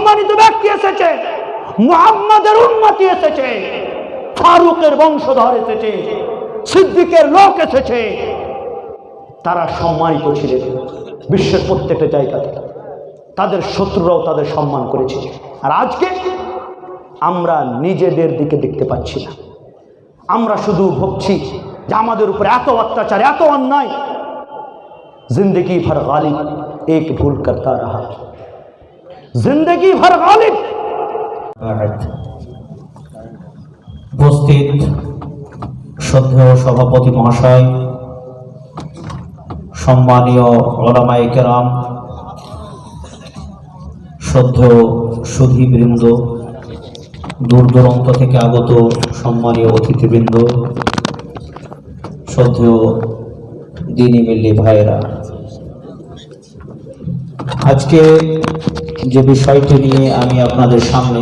সম্মানিত ব্যক্তি এসেছে, মুহাম্মাদের উম্মতি এসেছে, ফারুকের বংশধর এসেছে, সিদ্দিকের লোক এসেছে, তারা সম্মানিত ছিলেন বিশ্বের প্রত্যেকটা জায়গাতে। তাদের শত্রুরাও তাদের সম্মান করেছে। আর আজকে আমরা নিজেদের দিকে দেখতে পাচ্ছি না। আমরা শুধু ভাবছি যে আমাদের উপরে এত অত্যাচার, এত অন্যায়। जिंदगी भर गालिब एक भूल करता रहा, जिंदगी भर गालिब। উপস্থিত শ্রদ্ধেয় সভাপতি মহাশয়, সম্মানীয় উলামায়ে কেরাম, শ্রদ্ধেয় সুধীবৃন্দ, দূর দূরান্ত থেকে আগত সম্মানীয় অতিথিবৃন্দ, শ্রদ্ধেয় দিনী মিল্লি ভাইয়েরা, আজকে যে বিষয়টি নিয়ে আমি আপনাদের সামনে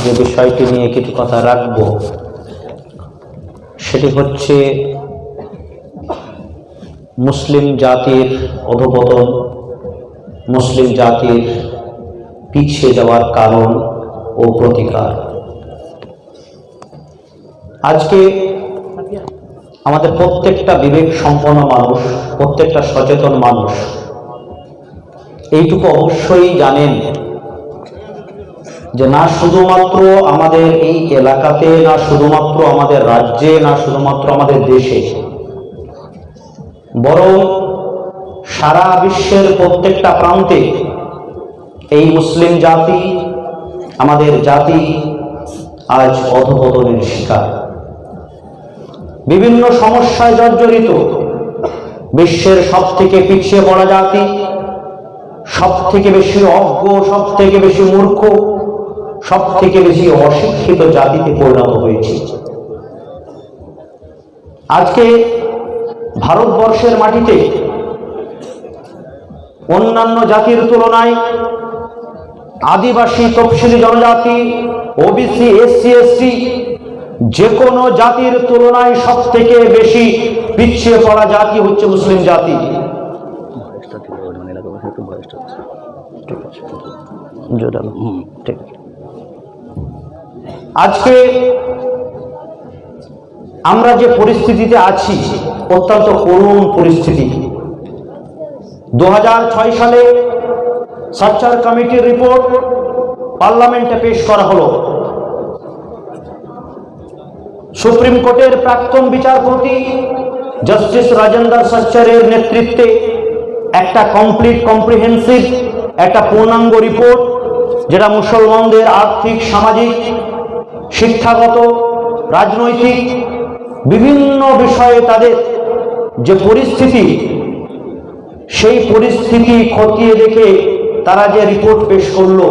যে বিষয়টি নিয়ে কিছু কথা রাখবো, সেটি হচ্ছে মুসলিম জাতির অধঃপতন, মুসলিম জাতির পিছিয়ে যাওয়ার কারণ ও প্রতিকার। আজকে আমাদের প্রত্যেকটা বিবেক সম্পন্ন মানুষ, প্রত্যেকটা সচেতন মানুষ এইটুকু অবশ্যই জানেন যে না শুধুমাত্র আমাদের এই এলাকাতে, না শুধুমাত্র আমাদের রাজ্যে, না শুধুমাত্র আমাদের দেশে, বরং সারা বিশ্বের প্রত্যেকটা প্রান্তে এই মুসলিম জাতি, আমাদের জাতি আজ অধঃপতনের শিকার, বিভিন্ন সমস্যায় জর্জরিত। বিশ্বের সব থেকে পিছিয়ে পড়া জাতি, সব থেকে বেশি অজ্ঞ, সব থেকে বেশি মূর্খ, সব থেকে বেশি অশিক্ষিত জাতিতে পরিণত হয়েছে। আজকে ভারতবর্ষের মাটিতে অন্যান্য জাতির তুলনায় আদিবাসী, তফসিলি জনজাতি, ওবিসি, এসসি, এসটি যে কোনো জাতির তুলনায় সব থেকে বেশি পিছিয়ে পড়া জাতি হচ্ছে মুসলিম জাতি। আজকে আমরা যে পরিস্থিতিতে আছি, অত্যন্ত করুণ পরিস্থিতি। 2006 সালে সার্চার কমিটির রিপোর্ট পার্লামেন্টে পেশ করা হলো। সুপ্রিম কোর্টের প্রাক্তন বিচারপতি জাস্টিস রাজেন্দ্র সার্চারের নেতৃত্বে একটা কম্প্রিহেন্সিভ, একটা পূর্ণাঙ্গ রিপোর্ট, যেটা মুসলমানদের আর্থিক, সামাজিক, শিক্ষাগত, রাজনৈতিক বিভিন্ন বিষয়ে তাদের যে পরিস্থিতি, সেই পরিস্থিতি খতিয়ে দেখে তারা যে রিপোর্ট পেশ করলো,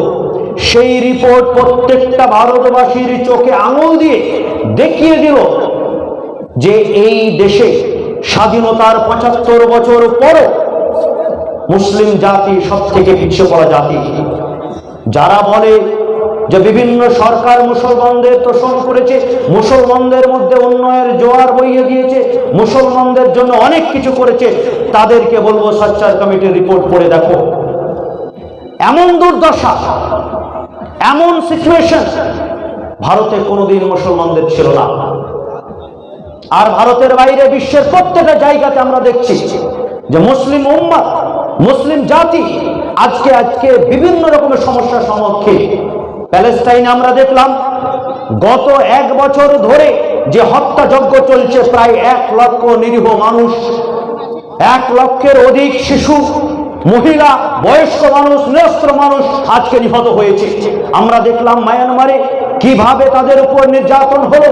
সেই রিপোর্ট প্রত্যেকটা ভারতবাসীর চোখে আঙুল দিয়ে দেখিয়ে দিল যে এই দেশে স্বাধীনতার 75 বছর পরে মুসলিম জাতি সব থেকে পিছিয়ে পড়া জাতি। যারা বলে যে বিভিন্ন সরকার মুসলমানদের তোষণ করেছে, মুসলমানদের মধ্যে উন্নয়নের জোয়ার বইয়ে দিয়েছে, মুসলমানদের জন্য অনেক কিছু করেছে, তাদেরকে বলবো সার্চার কমিটির রিপোর্ট পড়ে দেখো। এমন দুর্দশা, এমন সিচুয়েশন ভারতে কোনোদিন মুসলমানদের ছিল না। আর ভারতের বাইরে বিশ্বের প্রত্যেকটা জায়গাতে আমরা দেখছি যে মুসলিম উম্মাহ, মুসলিম জাতি আজকে বিভিন্ন রকমের সমস্যার সম্মুখীন। প্যালেস্টাইনে আমরা দেখলাম গত 1 বছর ধরে যে হত্যাযজ্ঞ চলছে, প্রায় 1 লক্ষ নিরীহ মানুষ, 1 লক্ষের অধিক শিশু, মহিলা, বয়স্ক মানুষ, নিরস্ত্র মানুষ আজকে নিহত হয়েছে। আমরা দেখলাম মায়ানমারে কিভাবে তাদের উপর নির্যাতন হলো।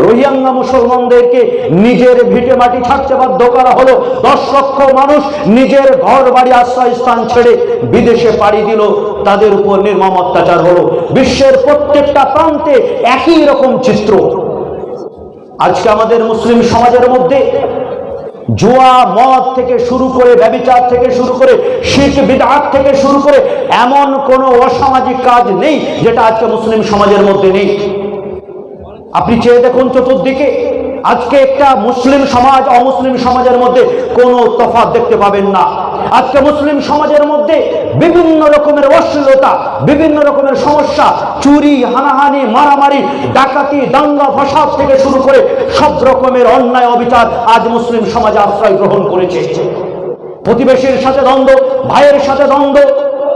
রোহিঙ্গা মুসলমানদেরকে নিজের ভিটে মাটি ছাড়তে বাধ্য করা হলো। 10 লক্ষ মানুষ নিজের ঘর বাড়ি, আশ্রয়স্থান ছেড়ে বিদেশে পাড়ি দিল, তাদের উপর নির্মম অত্যাচার হলো। বিশ্বের প্রত্যেকটা প্রান্তে একই রকম চিত্র। আজকে আমাদের মুসলিম সমাজের মধ্যে জুয়া, মদ থেকে শুরু করে, ব্যভিচার থেকে শুরু করে, শিরক বিদআত থেকে শুরু করে এমন কোনো অসামাজিক কাজ নেই যেটা আজকে মুসলিম সমাজের মধ্যে নেই। আপনি চেয়ে দেখুন চতুর্দিকে, আজকে একটা মুসলিম সমাজ অমুসলিম সমাজের মধ্যে কোনো তফাৎ দেখতে পাবেন না। আজকে মুসলিম সমাজের মধ্যে বিভিন্ন রকমের অশ্লীলতা, বিভিন্ন রকমের সমস্যা, চুরি, হানাহানি, মারামারি, ডাকাতি, দাঙ্গা ফাসাদ থেকে শুরু করে সব রকমের অন্যায় অবিচার আজ মুসলিম সমাজে আশ্রয় গ্রহণ করেছে। প্রতিবেশীর সাথে দ্বন্দ্ব, ভাইয়ের সাথে দ্বন্দ্ব,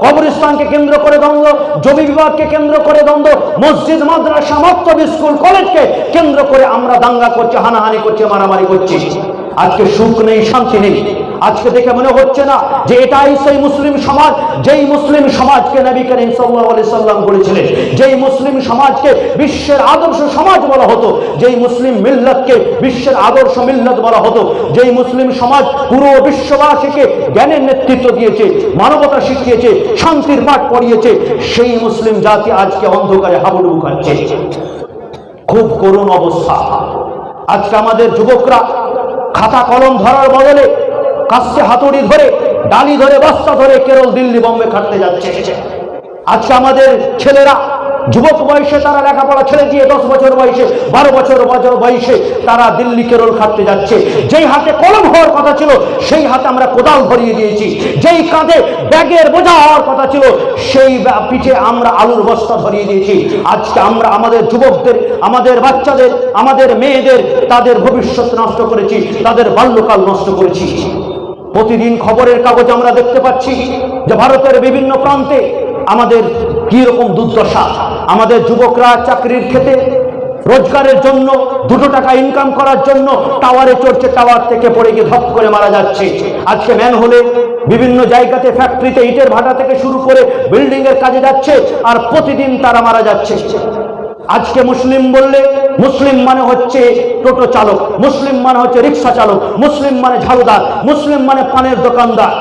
কবরস্থানকে কেন্দ্র করে দ্বন্দ্ব, জমি বিবাদকে কেন্দ্র করে দ্বন্দ্ব, মসজিদ, মাদ্রাসা, মক্তব, স্কুল, কলেজকে কেন্দ্র করে আমরা দাঙ্গা করছি, হানাহানি করছি, মারামারি করছি। আজকে সুখ নেই, শান্তি নেই। আজকে দেখে মনে হচ্ছে না যে এটাই সেই মুসলিম সমাজ, যেই মুসলিম সমাজকে নবী করিম সাল্লাল্লাহু আলাইহি সাল্লাম বলেছিলেন, যেই মুসলিম সমাজকে বিশ্বের আদর্শ সমাজ বলা হতো, যেই মুসলিম মিল্লাতকে বিশ্বের আদর্শ মিল্লাত বলা হতো, যেই মুসলিম সমাজ পুরো বিশ্ববাসীকে জ্ঞানের নেতৃত্ব দিয়েছে, মানবতা শিখিয়েছে, শান্তির পাঠ পড়িয়েছে, সেই মুসলিম জাতি আজকে অন্ধকারে হাবুডুবু খাচ্ছে। খুব করুণ অবস্থা। আজকে আমাদের যুবকরা খাতা কলম ধরার বদলে কাস্তে হাতুড়ি ধরে, ডালি ধরে, বস্তা ধরে কেরল, দিল্লি, বোম্বে খাটতে যাচ্ছে। আজকে আমাদের ছেলেরা যুবক বয়সে তারা লেখাপড়া ছেড়ে দিয়ে 10 বছর বয়সে, 12 বছর বয়সে তারা দিল্লি, কেরল খাটতে যাচ্ছে। যেই হাতে কলম হওয়ার কথা ছিল সেই হাতে আমরা কোদাল ধরিয়ে দিয়েছি। যেই কাঁধে ব্যাগের বোঝা হওয়ার কথা ছিল সেই পিঠে আমরা আলুর বস্তা ধরিয়ে দিয়েছি। আজকে আমরা আমাদের যুবকদের, আমাদের বাচ্চাদের, আমাদের মেয়েদের, তাদের ভবিষ্যৎ নষ্ট করেছি, তাদের বাল্যকাল নষ্ট করেছি। প্রতিদিন খবরের কাগজ আমরা দেখতে পাচ্ছি যে ভারতের বিভিন্ন প্রান্তে আমাদের কি রকম দুর্দশা। আমাদের যুবকরা চাকরির ক্ষেত্রে রোজগারের জন্য, 2 টাকা ইনকাম করার জন্য টাওয়ারে চড়ছে, টাওয়ার থেকে পড়ে গিয়ে ধপ করে মারা যাচ্ছে। আজকে ম্যান হলে বিভিন্ন জায়গাতে, ফ্যাক্টরিতে ইটের ভাটা থেকে শুরু করে বিল্ডিং এর কাজে যাচ্ছে, আর প্রতিদিন তারা মারা যাচ্ছে। আজকে মুসলিম বললে, মুসলিম মানে হচ্ছে টোটো চালক, মুসলিম মানে হচ্ছে রিক্সা চালক, মুসলিম মানে ঝাড়ুদার, মুসলিম মানে পানের দোকানদার।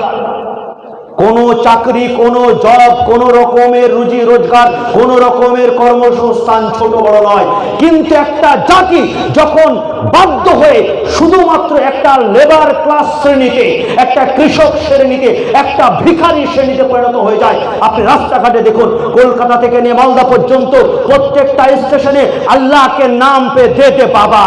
কোনো চাকরি, কোনো জব, কোনো রকমের রুজি রোজগার, কোনো রকমের কর্মসংস্থান ছোট বড় নয়। কিন্তু একটা জাতি যখন বাধ্য হয়ে শুধুমাত্র একটা লেবার ক্লাস শ্রেণীতে, একটা কৃষক শ্রেণীতে, একটা ভিখারি শ্রেণীতে পরিণত হয়ে যায়। আপনি রাস্তাঘাটে দেখুন, কলকাতা থেকে নিয়ে মালদা পর্যন্ত প্রত্যেকটা স্টেশনে আল্লাহকে নাম পে দে দে বাবা।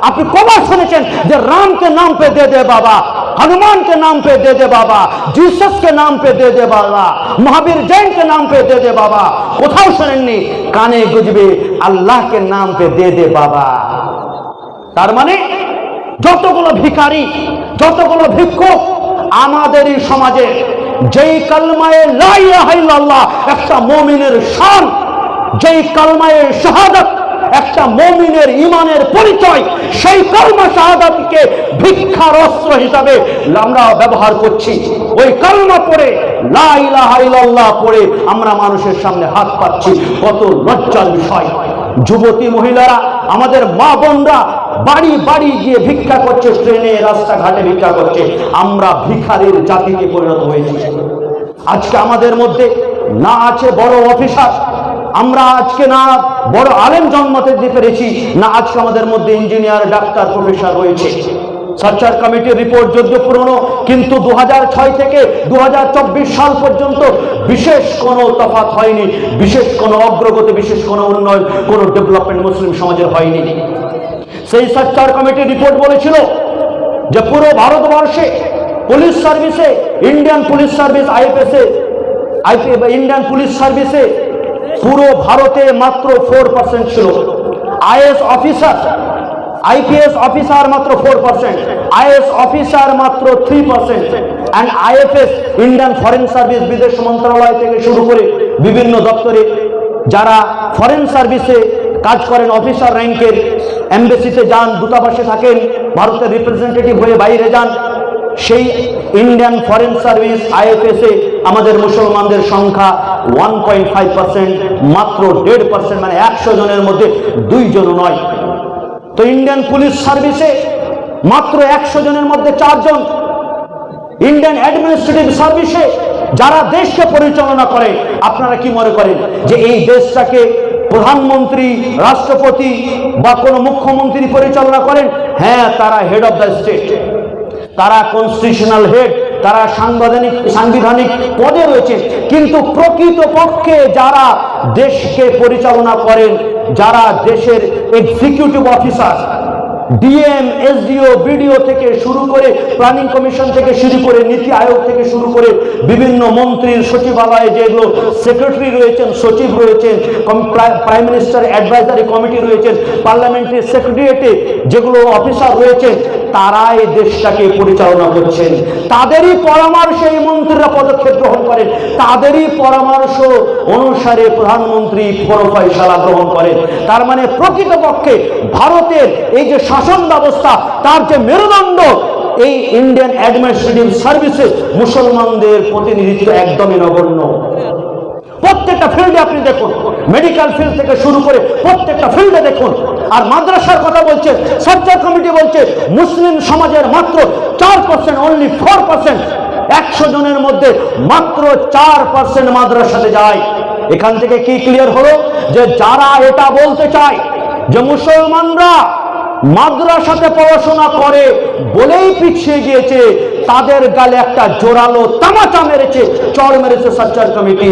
আপনি কবার শুনেছেন যে রামকে নাম পে দে দে বাবা, हनुमान के नाम पे दे दे बाबा, जीसस के नाम पे दे दे बाबा, महावीर जैन के नाम पे दे दे बाबा? কোথাও শুনেননি কানে গুজবে আল্লাহকে নাম পে দে দে বাবা। তার মানে যতগুলো ভিখারি, যতগুলো ভিক্ষুক আমাদেরই সমাজে, যেই কালমায়ে লা ইলাহা ইল্লাল্লাহ একটা মুমিনের শান, যেই কালমায়ে শাহাদাত একটা মুমিনের ঈমানের পরিচয়, সেই কালমা শাহাদাতকে ভিক্ষার অস্ত্র হিসাবে আমরা ব্যবহার করছি। ওই কালমা পড়ে, লা ইলাহা ইল্লাল্লাহ পড়ে আমরা মানুষের সামনে হাত পাচ্ছি। কত লজ্জার বিষয়। যুবতী মহিলারা, আমাদের মা বোনরা বাড়ি বাড়ি গিয়ে ভিক্ষা করছে, ট্রেনে, রাস্তাঘাটে ভিক্ষা করছে। আমরা ভিখারির জাতিতে পরিণত হয়েছি। আজকে আমাদের মধ্যে না আছে বড় অফিসার, আমরা আজকে না বড় আলেম জন্মতে দিতে পেরেছি, না আজকে আমাদের মধ্যে ইঞ্জিনিয়ার, ডাক্তার, প্রফেসর রয়েছে। সার্চার কমিটির রিপোর্ট যদিও পুরনো, কিন্তু 2006 থেকে 2024 সাল পর্যন্ত বিশেষ কোনো তফাৎ হয়নি, বিশেষ কোনো অগ্রগতি, বিশেষ কোনো উন্নয়ন, কোনো ডেভেলপমেন্ট মুসলিম সমাজের হয়নি। সেই সার্চার কমিটির রিপোর্ট বলেছিল যে পুরো ভারতবর্ষে পুলিশ সার্ভিসে, Indian police service, Indian police সার্ভিসে পুরো ভারতে মাত্র 4% ছিল। আইএস অফিসার, আইপিএস অফিসার মাত্র 4%, আইএস অফিসার মাত্র 3%, and IFS, Indian foreign service, বিদেশ মন্ত্রণালয় থেকে শুরু করে বিভিন্ন দপ্তরে যারা ফরেন সার্ভিসে কাজ করেন, অফিসার র্যাঙ্কের, এমবেসিতে যান, দূতাবাসে থাকেন, ভারতের রিপ্রেজেন্টেটিভ হয়ে বাইরে যান, সেই ইন্ডিয়ান ফরেন সার্ভিস আইএফএসে আমাদের মুসলমানদের সংখ্যা 1.5%, মাত্র 1.5%, মানে 100 জনের মধ্যে 2 জন নয়। তো ইন্ডিয়ান পুলিশ সার্ভিসে মাত্র 100 জনের মধ্যে 4 জন। ইন্ডিয়ান অ্যাডমিনিস্ট্রেটিভ সার্ভিসে যারা দেশকে পরিচালনা করে, আপনারা কি মনে করেন যে এই দেশটাকে প্রধানমন্ত্রী, রাষ্ট্রপতি বা কোনো মুখ্যমন্ত্রী পরিচালনা করেন? হ্যাঁ, তারা হেড অফ দ্য স্টেট। তারা কনস্টিটিউশনাল হেড, তারা সাংবিধানিক পদে রয়েছে, কিন্তু প্রকৃতপক্ষে যারা দেশকে পরিচালনা করেন, যারা দেশের executive officer, DM, SDO, BDO থেকে শুরু করে প্ল্যানিং কমিশন থেকে শুরু করে নীতি আয়োগ থেকে শুরু করে বিভিন্ন মন্ত্রীর সচিবালয়ে যেগুলো সেক্রেটারি রয়েছেন, সচিব রয়েছেন, প্রাইম মিনিস্টার অ্যাডভাইজারি কমিটি রয়েছেন, পার্লামেন্টারি সেক্রেটারিয়েটে যেগুলো অফিসার রয়েছেন, তারা এই দেশটাকে পরিচালনা করছেন। তাদেরই পরামর্শে এই মন্ত্রীরা পদক্ষেপ গ্রহণ করেন, তাদেরই পরামর্শ অনুসারে প্রধানমন্ত্রী ফয়সালা গ্রহণ করেন। তার মানে প্রকৃতপক্ষে ভারতের এই যে শাসন ব্যবস্থা, তার যে মেরুদণ্ড, এই ইন্ডিয়ান অ্যাডমিনিস্ট্রেটিভ সার্ভিসে মুসলমানদের প্রতিনিধিত্ব একদমই নগণ্য। প্রত্যেকটা ফিল্ডে আপনি দেখুন, মেডিকেল ফিল্ড থেকে শুরু করে প্রত্যেকটা ফিল্ডে দেখুন। আর মাদ্রাসার কথা বলছে, সার্চার কমিটি বলছে মুসলিম সমাজের মাত্র 4%, অনলি 4%, 100 জনের মধ্যে মাত্র 4% মাদ্রাসাতে যায়। এখান থেকে কি ক্লিয়ার হলো যে যারা এটা বলতে চায় যে মুসলমানরা মাদ্রাসাতে পড়াশোনা করে বলেই পিছিয়ে গিয়েছে, তাদের গালে একটা জোরালো তামাচা মেরেছে, চড় মেরেছে সার্চার কমিটি।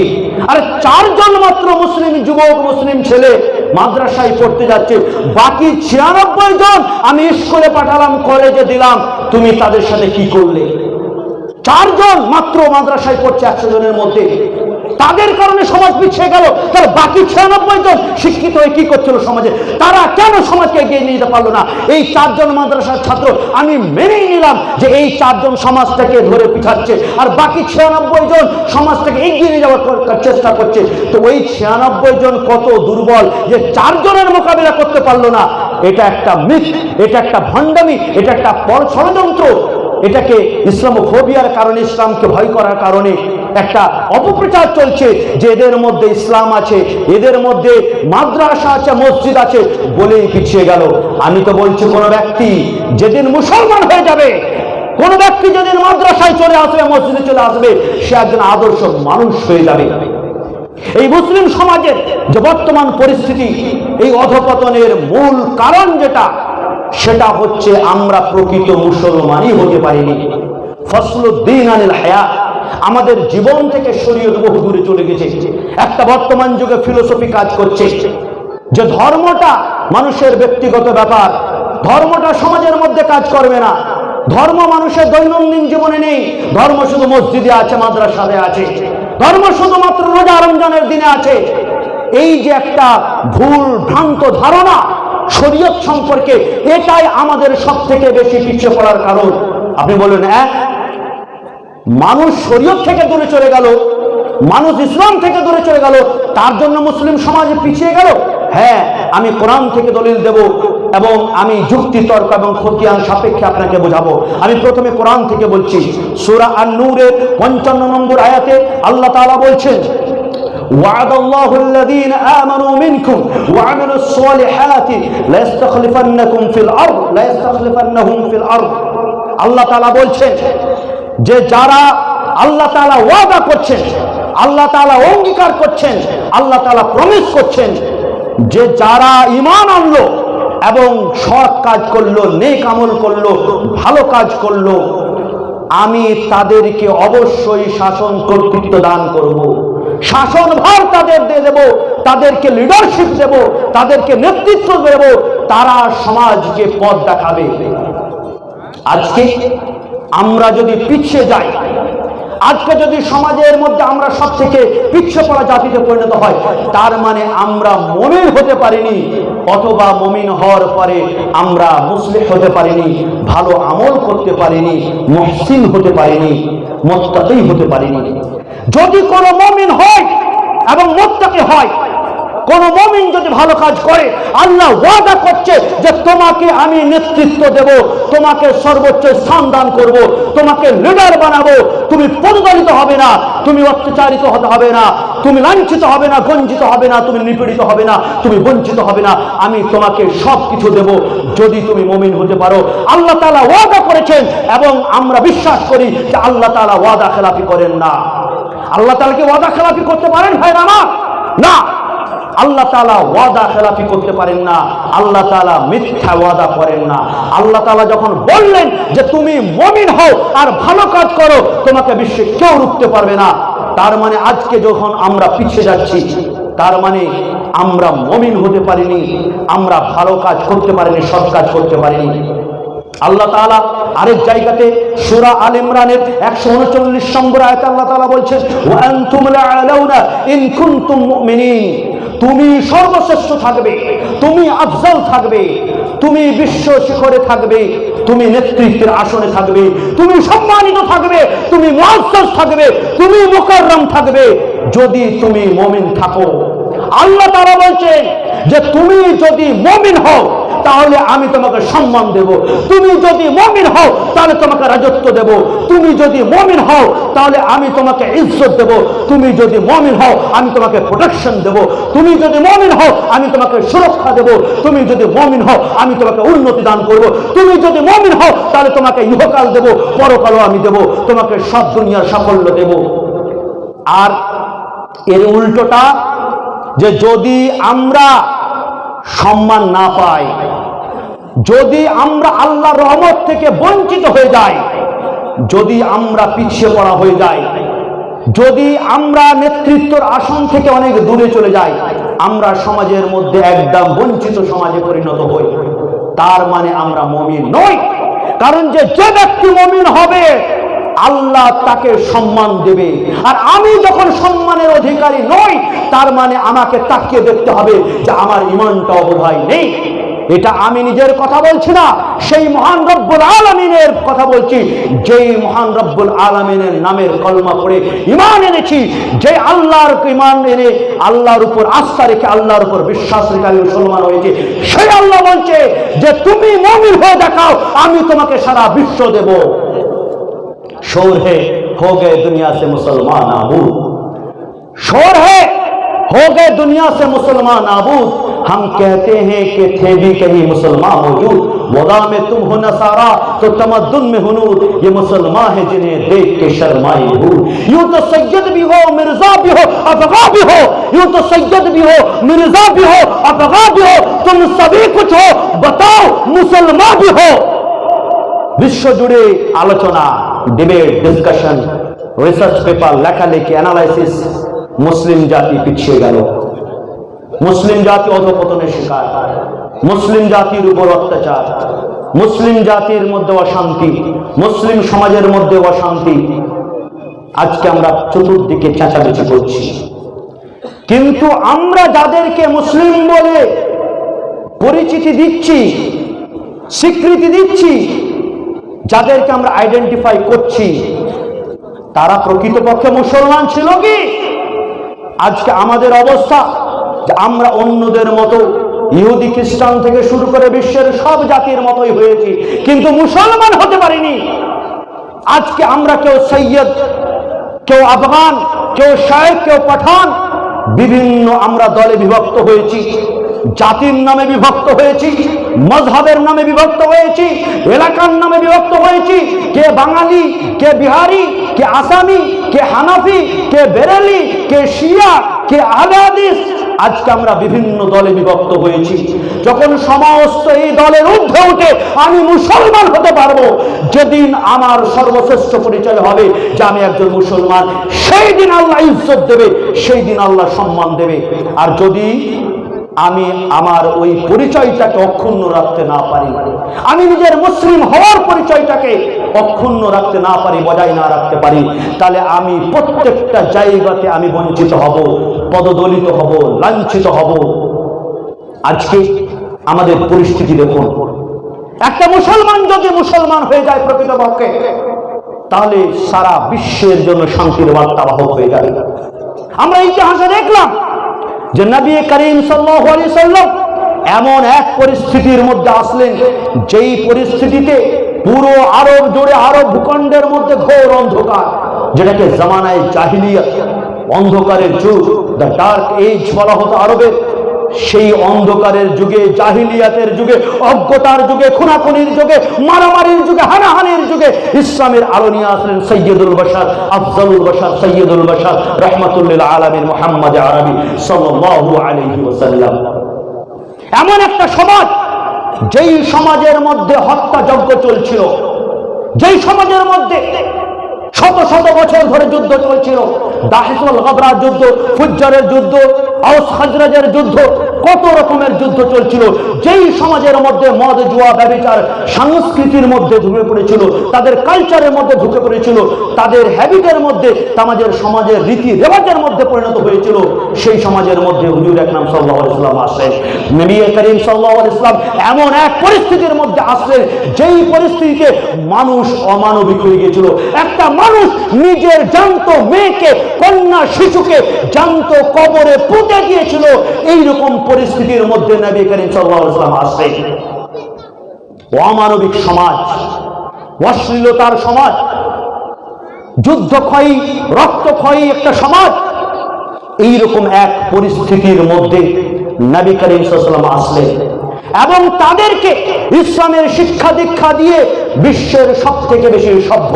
আর 4 জন মাত্র মুসলিম যুবক, মুসলিম ছেলে মাদ্রাসায় পড়তে যাচ্ছে, বাকি 96 জন আমি স্কুলে পাঠালাম, কলেজে দিলাম, তুমি তাদের সাথে কি করলে? 4 জন মাত্র মাদ্রাসায় পড়ছে 100 জনের মধ্যে, তাদের কারণে সমাজ পিছিয়ে গেল। তাহলে বাকি 96 জন শিক্ষিত হয়ে কি করছিল সমাজে? তারা কেন সমাজকে এগিয়ে নিয়ে যেতে পারলো না? এই 4 জন মাদ্রাসার ছাত্র, আমি মেনেই নিলাম যে এই 4 জন সমাজটাকে ধরে পিছাচ্ছে, আর বাকি 96 জন সমাজটাকে এগিয়ে নিয়ে যাওয়ার চেষ্টা করছে। তো ওই 96 জন কত দুর্বল যে 4 জনের মোকাবিলা করতে পারলো না? এটা একটা মিথ, এটা একটা ভণ্ডামি, এটা একটা ষড়যন্ত্র। এটাকে ইসলামোফোবিয়ার কারণে, ইসলামকে ভয় করার কারণে একটা অপপ্রচার চলছে যে এদের মধ্যে ইসলাম আছে, এদের মধ্যে মাদ্রাসা আছে, মসজিদ আছে বলেই পিছিয়ে গেল। আমি তো বলছি, কোন ব্যক্তি যেদিন মুসলমান হয়ে যাবে, কোন ব্যক্তি যেদিন মাদ্রাসায় চলে আসবে, মসজিদে চলে আসবে, সে একজন আদর্শ মানুষ হয়ে যাবে। এই মুসলিম সমাজের যে বর্তমান পরিস্থিতি, এই অধপতনের মূল কারণ যেটা, সেটা হচ্ছে আমরা প্রকৃত মুসলমানই হতে পারিনি। ফসলুদ্দিন আনিল হায়া, আমাদের জীবন থেকে শরীয়ত বহু দূরে চলে গেছে। একটা বর্তমান যুগে ফিলোসফি কাজ করছে যে ধর্মটা মানুষের ব্যক্তিগত ব্যাপার, ধর্মটা সমাজের মধ্যে কাজ করবে না, ধর্ম মানুষের দৈনন্দিন জীবনে নেই, ধর্ম শুধু মসজিদে আছে, মাদ্রাসাতে আছে, ধর্ম শুধুমাত্র রোজা রমজানের দিনে আছে। এই যে একটা ভুল ভ্রান্ত ধারণা শরীয়ত সম্পর্কে, এটাই আমাদের সব থেকে বেশি পিছিয়ে পড়ার কারণ। আপনি বলবেন, মানুষ শরীয়ত থেকে দূরে চলে গেল, মানুষ ইসলাম থেকে দূরে চলে গেল, তার জন্য মুসলিম সমাজ পিছিয়ে গেল? হ্যাঁ, আমি কোরআন থেকে দলিল দেব এবং আমি যুক্তি তর্ক এবং খতিয়ান সাপেক্ষে আপনাকে বোঝাবো। আমি প্রথমে কোরআন থেকে বলছি। সূরা আন-নূরের 55 নম্বর আয়াতে আল্লাহ তাআলা বলছেন, وعد الله الذين آمنوا منكم وعملوا الصالحات لا يستخلفنهم في الأرض। আল্লাহ তাআলা বলছেন যে যারা, আল্লাহ তাআলা ওয়াদা করছেন, আল্লাহ তাআলা অঙ্গীকার করছেন, আল্লাহ তাআলা প্রমিস করছেন যে যারা ঈমান আনলো এবং সৎ কাজ করলো, নেক আমল করলো, ভালো কাজ করলো, আমি তাদেরকে অবশ্যই শাসন কর্তৃত্ব দান করব, শাসন ভার তাদের দিয়ে দেব, তাদেরকে লিডারশিপ দেব, তাদেরকে নেতৃত্ব দেব, তারা সমাজকে পথ দেখাবে। আজকে আমরা যদি পিছিয়ে যাই, আজকে যদি সমাজের মধ্যে আমরা সব থেকে পিছিয়ে পড়া জাতিতে পরিণত হয়, তার মানে আমরা মুমিন হতে পারিনি, অথবা মুমিন হওয়ার পরে আমরা মুসলিম হতে পারিনি, ভালো আমল করতে পারিনি, মুহসিন হতে পারিনি, মুত্তাকি হতে পারিনি। যদি কোনো মুমিন হয় এবং মুত্তাকি হয়, কোন মুমিন যদি ভালো কাজ করে, আল্লাহ ওয়াদা করছে যে তোমাকে আমি নেতৃত্ব দেব, তোমাকে সর্বোচ্চ স্থান দান করব, তোমাকে লিডার বানাবো, তুমি পদদলিত হবে না, তুমি অত্যাচারিত হতে হবে না, তুমি লাঞ্ছিত হবে না, গঞ্জিত হবে না, তুমি নিপীড়িত হবে না, তুমি বঞ্চিত হবে না, আমি তোমাকে সব কিছু দেব যদি তুমি মুমিন হতে পারো। আল্লাহ তাআলা ওয়াদা করেছেন এবং আমরা বিশ্বাস করি যে আল্লাহ তাআলা ওয়াদা খেলাফি করেন না। আল্লাহ তাআলা কি ওয়াদা খেলাফি করতে পারেন ভাই? না। আল্লাহ তাআলা ওয়াদা খেলাফি করতে পারেন না, আল্লাহ তাআলা মিথ্যা ওয়াদা করেন না। আল্লাহ তাআলা যখন বললেন যে তুমি মুমিন হও আর ভালো কাজ করো, তোমাকে বিশ্বে কেউ রুখতে পারবে না, তার মানে আজকে যখন আমরা পিছিয়ে যাচ্ছি, তার মানে আমরা মুমিন হতে পারিনি, আমরা ভালো কাজ করতে পারিনি, সৎ কাজ করতে পারিনি। আল্লাহ তাআলা আরেক জায়গাতে সূরা আল ইমরানের 139 নম্বর আয়াতে আল্লাহ তাআলা বলছেন, ওয়া আনতুম লা'আলাউনা ইন কুনতুম মুমিনিন, তুমি সর্বশ্রেষ্ঠ থাকবে, তুমি আফজাল থাকবে, তুমি বিশ্ব শিখরে থাকবে, তুমি নেতৃত্বের আসনে থাকবে, তুমি সম্মানিত থাকবে, তুমি মুআজ্জাজ থাকবে, তুমি মুকাররম থাকবে যদি তুমি মুমিন থাকো। আল্লাহ তাআলা বলছেন যে তুমি যদি মুমিন হও তাহলে আমি তোমাকে সম্মান দেব, তুমি যদি মুমিন হও তাহলে তোমাকে রাজত্ব দেব, তুমি যদি মুমিন হও তাহলে আমি তোমাকে ইজ্জত দেব, তুমি যদি মুমিন হও আমি তোমাকে প্রোটেকশন দেব, তুমি যদি মুমিন হও আমি তোমাকে সুরক্ষা দেব, তুমি যদি মুমিন হও আমি তোমাকে উন্নতি দান করব, তুমি যদি মুমিন হও তাহলে তোমাকে ইহকাল দেব, পরকালও আমি দেব, তোমাকে সব দুনিয়ার সাফল্য দেব। আর এর উল্টোটা, যে যদি আমরা সম্মান না পাই, যদি আমরা আল্লাহর রহমত থেকে বঞ্চিত হয়ে যাই, যদি আমরা পিছিয়ে পড়া হয়ে যাই, যদি আমরা নেতৃত্বের আসন থেকে অনেক দূরে চলে যাই, আমরা সমাজের মধ্যে একদম বঞ্চিত সমাজে পরিণত হই, তার মানে আমরা মুমিন নই। কারণ যে ব্যক্তি মুমিন হবে আল্লাহ তাকে সম্মান দেবে, আর আমি যখন সম্মানের অধিকারী নই তার মানে আমাকে তাকিয়ে দেখতে হবে যে আমার ঈমানটাও বোধহয় নেই। এটা আমি নিজের কথা বলছি না, সেই মহান রব্বুল আলামিনের কথা বলছি, যেই মহান রব্বুল আলামিনের নামের কলমা পড়ে ঈমান এনেছি, যে আল্লাহর ঈমান এনে আল্লাহর উপর আস্থা রেখে আল্লাহর উপর বিশ্বাস রেখে আমি মুসলমান হয়েছে, সেই আল্লাহ বলছে যে তুমি মুমিন হয়ে দেখাও, আমি তোমাকে সারা বিশ্ব দেব। शोर है हो गए दुनिया से मुसलमान आबूद, शोर है हो गए दुनिया से मुसलमान आबूद, हम कहते हैं कि थे भी कहीं मुसलमान मौजूद, वदा में तुम हो नसारा तो तमद्दुन में हुनूर, ये मुसलमान है जिन्हें देख के शर्माई भूल। यूं तो सैयद भी हो मिर्जा भी हो अफगा भी हो, यूं तो सैयद भी हो मिर्जा भी हो अफगा भी हो, तुम सभी कुछ हो बताओ मुसलमान भी हो। विश्व जुड़े आलोचना, डिबेट, डिस्कशन, रिसर्च पेपर, লেখালেখি, অ্যানালাইসিস, মুসলিম জাতি পিছিয়ে গেল, মুসলিম জাতি অধঃপতনের শিকার, মুসলিম জাতির উপর অত্যাচার, মুসলিম জাতির মধ্যে অশান্তি, মুসলিম সমাজের মধ্যে অশান্তি। আজকে আমরা চতুর্দিকে চেঁচামেচি করছি, কিন্তু আমরা যাদেরকে মুসলিম বলে পরিচিতি দিচ্ছি, স্বীকৃতি দিচ্ছি, যাদেরকে আমরা আইডেন্টিফাই করছি, তারা প্রকৃতপক্ষে মুসলমান ছিল কি? আজকে আমাদের অবস্থা যে আমরা অন্যদের মতো ইহুদি খ্রিস্টান থেকে শুরু করে বিশ্বের সব জাতির মতোই হয়েছি, কিন্তু মুসলমান হতে পারিনি। আজকে আমরা কেউ সৈয়দ, কেউ আফগান, কেউ শায়েখ, কেউ পাঠান, বিভিন্ন আমরা দলে বিভক্ত হয়েছি, জাতির নামে বিভক্ত হয়েছি, মজহবের নামে বিভক্ত হয়েছি, এলাকার নামে বিভক্ত হয়েছি, কে বাঙালি, কে বিহারি, কে আসামি, কে হানাফি, কে বেরেলি, কে শিয়া, কে আহলে হাদিস। আজকে আমরা বিভিন্ন দলে বিভক্ত হয়েছি। যখন সমস্ত এই দলের ঊর্ধ্বে উঠে আমি মুসলমান হতে পারবো, যেদিন আমার সর্বশ্রেষ্ঠ পরিচয় হবে যে আমি একজন মুসলমান, সেই দিন আল্লাহ ইজ্জত দেবে, সেই দিন আল্লাহ সম্মান দেবে। আর যদি আমি আমার ওই পরিচয়টাকে অক্ষুণ্ণ রাখতে না পারি, আমি নিজের মুসলিম হওয়ার পরিচয়টাকে অক্ষুণ্ণ রাখতে না পারি, বজায় না রাখতে পারি, তাহলে আমি প্রত্যেকটা জায়গাতে আমি বঞ্চিত হব, পদদলিত হব, লাঞ্ছিত হব। আজকে আমাদের পরিস্থিতি দেখুন, একটা মুসলমান যদি মুসলমান হয়ে যায় প্রকৃতপক্ষে, তাহলে সারা বিশ্বের জন্য শান্তির বার্তাবাহক হয়ে যাবে। আমরা ইতিহাসে দেখলাম যে নবী করিম সাল্লাল্লাহু আলাইহি সাল্লাম এমন এক পরিস্থিতির মধ্যে আসলেন, যেই পরিস্থিতিতে পুরো আরব জুড়ে, আরব ভূখণ্ডের মধ্যে ঘোর অন্ধকার, যেটাকে জামানায়ে জাহিলিয়াত, অন্ধকারের যুগ, দ্য ডার্ক এজ বলা হতো আরবের। সেই অন্ধকারের যুগে, জাহিলিয়াতের যুগে, অজ্ঞতার যুগে, খুনাখুনির যুগে, মারামারির যুগে, হানাহানির যুগে ইসলামের আলো নিয়ে আসলেন সৈয়দুল বাশার, আফজালুল বাশার, সৈয়দুল বাশার রাহমাতুল আলামিন মুহাম্মদ আরবি সাল্লাল্লাহু আলাইহি ওয়াসাল্লাম। এমন একটা সমাজ, যেই সমাজের মধ্যে হত্যাযজ্ঞ চলছিল, যেই সমাজের মধ্যে শত শত বছর ধরে যুদ্ধ চলছিল, দাহিসুল গাবরার যুদ্ধ, ফুজ্জারের যুদ্ধ, আউস খাজরাজের যুদ্ধ, কত রকমের যুদ্ধ চলছিল, যেই সমাজের মধ্যে মদ, জুয়া, ব্যভিচার সংস্কৃতির মধ্যে ঢুকে পড়েছিল, তাদের কালচারের মধ্যে ঢুকে পড়েছিল, তাদের হ্যাবিটের মধ্যে, সমাজের রীতি রেওয়াজের মধ্যে পরিণত হয়েছিল, সেই সমাজের মধ্যে হুজুর আকরাম সাল্লাল্লাহু আলাইহি ওয়াসাল্লাম আসেন। নবী করিম সাল্লাল্লাহু আলাইহি ওয়াসাল্লাম এমন এক পরিস্থিতির মধ্যে আসলেন, যেই পরিস্থিতিতে মানুষ অমানবিক হয়ে গিয়েছিল। একটা মানুষ নিজের জ্যান্ত মেয়েকে, কন্যা শিশুকে জ্যান্ত কবরে পুঁতে দিয়েছিল। এইরকম পরিস্থিতির মধ্যে নবী করিম সাল্লাল্লাহু আলাইহি ওয়াসাল্লাম আসলেন। অমানবিক সমাজ, অশ্লীলতার সমাজ, যুদ্ধক্ষয়ী, রক্তক্ষয়ী একটা সমাজ, এইরকম এক পরিস্থিতির মধ্যে নবী করিম সাল্লাল্লাহু আলাইহি ওয়াসাল্লাম আসলেন এবং তাদেরকে ইসলামের শিক্ষা দীক্ষা দিয়ে বিশ্বের সবথেকে বেশি সভ্য,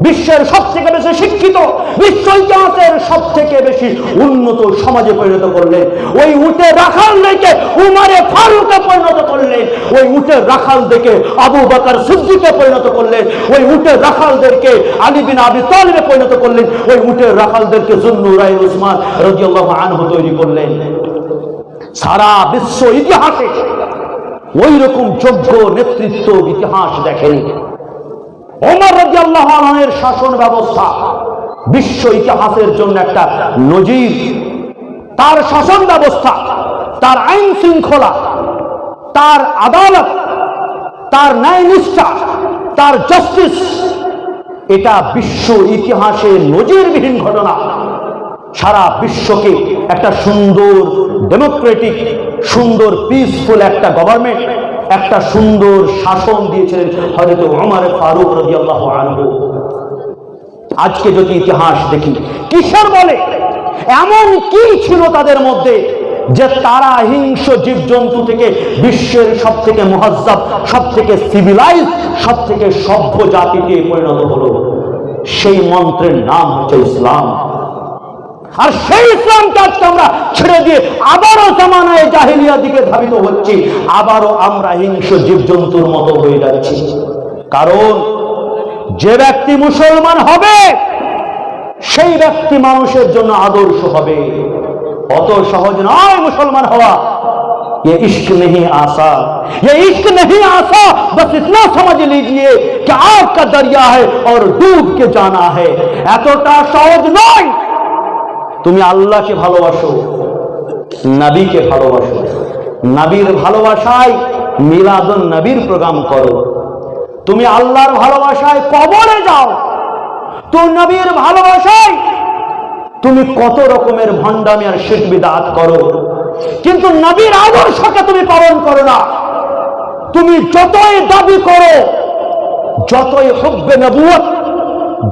বিশ্বের সবথেকে বেশি শিক্ষিত, বিশ্ব ইতিহাসের সবথেকে বেশি উন্নত সমাজে পরিণত করলেন। ওই উটের রাখাল দেখে উমারে ফারুকে পরিণত করলেন, ওই উটের রাখাল দেখে আবু বকর সিদ্দিকে পরিণত করলেন, ওই উটের রাখালদেরকে আলী বিন আবি তালিবে পরিণত করলেন, ওই উটের রাখালদেরকে যুন্নুরাইন উসমান রাদিয়াল্লাহু আনহু তৈরি করলেন। সারা বিশ্ব ইতিহাসে ওই রকম যোগ্য নেতৃত্ব ইতিহাস দেখেনি। ওমর রাদিয়াল্লাহু আনহুর শাসন ব্যবস্থা বিশ্ব ইতিহাসের জন্য একটা নজির। তার শাসন ব্যবস্থা, তার আইন শৃঙ্খলা, তার আদালত, তার ন্যায় নিষ্ঠা, তার জাস্টিস, এটা বিশ্ব ইতিহাসে নজিরবিহীন ঘটনা। সারা বিশ্বকে একটা সুন্দর ডেমোক্রেটিক, সুন্দর পিসফুল একটা গভর্নমেন্ট, একটা সুন্দর শাসন দিয়েছিলেন হযরত ওমর ফারুক রাদিয়াল্লাহু আনহু। আজকে যদি ইতিহাস দেখি, কিসের বলে এমন কি ছিল তাদের মধ্যে যে তারা হিংস্র জীবজন্তু থেকে বিশ্বের সব থেকে মুহাজ্জাব, সব থেকে সিভিলাইজ, সব থেকে সভ্য জাতিতে পরিণত হলো? সেই মন্ত্রের নাম হচ্ছে ইসলাম। আর সেই ইসলামকে আজকে আমরা ছেড়ে দিয়ে আবারও জামানায় জাহিলিয়া দিকে ধাবিত হচ্ছি, আবারও আমরা হিংস্র জীবজন্তুর মতো হয়ে যাচ্ছি। কারণ যে ব্যক্তি মুসলমান হবে সেই ব্যক্তি মানুষের জন্য আদর্শ হবে। অত সহজ নয় মুসলমান হওয়া। ये इश्क नहीं आसा, ये इश्क नहीं आसा, बस इतना समझ लीजिए कि आग का दरिया है और डूब के जाना है। এতটা সহজ নয়। তুমি আল্লাহকে ভালোবাসো, নবীকে ভালোবাসো, নবীর ভালোবাসায় মিলাদুন নবীর প্রোগ্রাম করো। তুমি আল্লাহর ভালোবাসায় কবরে যাও, তো নবীর ভালোবাসায় তুমি কত রকমের ভণ্ডামি আর শিরক বিদআত করো, কিন্তু নবীর আদর্শকে তুমি পালন করো না। তুমি যতই দাবি করো, যতই হুব্বে নবুয়ত,